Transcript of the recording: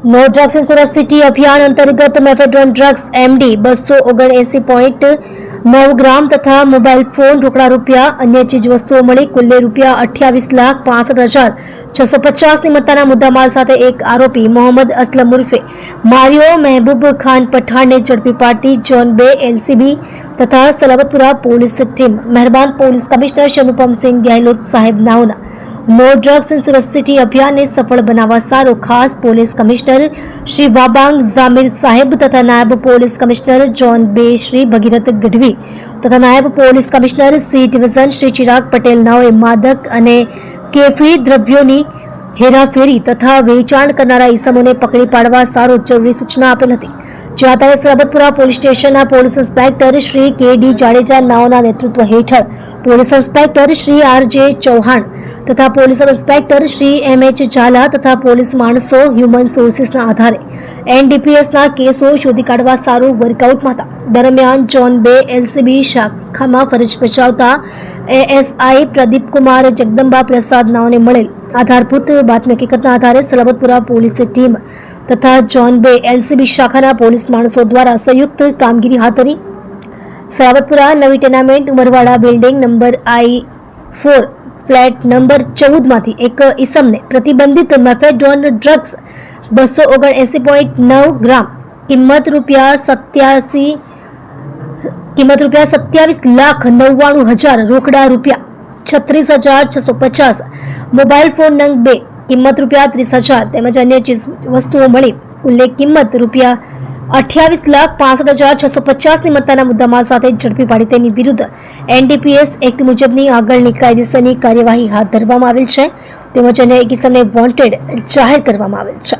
No drugs in Surat city અભિયાન અંતર્ગત mephedrone drugs MD 279.9 ગ્રામ તથા મોબાઈલ ફોન, રોકડા રૂપિયા, અન્ય ચીજ વસ્તુઓ મળી કુલ રૂપિયા 28,65,650 ની મત્તાના મુદ્દામાલ સાથે એક આરોપી મોહમ્મદ અસલમ ઉર્ફે મારિયો મહેબૂબ ખાન પઠાણને ઝડપી પાડતી ઝોન 2 LCB તથા સલાબતપુરા પોલીસ ટીમ મહેરબાન પોલીસ કમિશનર શનુપમસિંહ ગેહલોત સાહેબ નાઓના no drugs in Surat city અભિયાનને સફળ બનાવવા સારો ખાસ પોલીસ કમિશનર શ્રી વાબાંગ ઝામીર સાહેબ તથા નાયબ police commissioner zone 2 Shri Bhagirath Gadhvi તથા નાયબ police commissioner C division Shri Chirag Patel નાઓએ માદક અને કેફી દ્રવ્યોની હેરાફેરી તથા વેચાણ કરનારા ઈસમોને પકડી પાડવા સારો જરૂરી સૂચના આપેલ હતી. જે આધારે સલાબતપુરા પોલીસ સ્ટેશનના police inspector Shri KD Jadeja નાઓના નેતૃત્વ હેઠળ police inspector Shri RJ Chauhan તથા police inspector Shri MH Jhala તથા પોલીસ માણસો હ્યુમન સોર્સિસના આધારે NDPSના કેસો શોધી કાઢવા સારું વર્કઆઉટમાં હતા. દરમિયાન ઝોન 2 LCB શાખામાં ફરજ બજાવતા ASI પ્રદીપકુમાર જગદંબા પ્રસાદ નાઓને મળેલ આધારભૂત બાતમી હકીકતના આધારે સલાબતપુરા પોલીસ ટીમ તથા ઝોન 2 LCB શાખાના પોલીસ માણસો દ્વારા સંયુક્ત કામગીરી હાથ ધરી સલાબતપુરા નવી tenement Umarwada building number I4 flat number 14 માંથી એક ઈસમને પ્રતિબંધિત મેફેડ્રોન ડ્રગ્સ 279.9 ગ્રામ કિંમત રૂપિયા 27,99,000 રોકડા રૂપિયા 36,650 મોબાઈલ ફોન નંગ 2 કિંમત રૂપિયા 30,000 તેમજ અન્ય ચીજ વસ્તુઓ મળી કુલ કિંમત રૂપિયા 28,65,650 ની મત્તાના મુદ્દામાલ સાથે ઝડપી પાડી તેની વિરુદ્ધ NDPS એક્ટ મુજબની આગળની કાયદેસરની કાર્યવાહી હાથ ધરવામાં આવેલ છે તેમજ અન્ય એક ઇસમને વોન્ટેડ જાહેર કરવામાં આવેલ છે.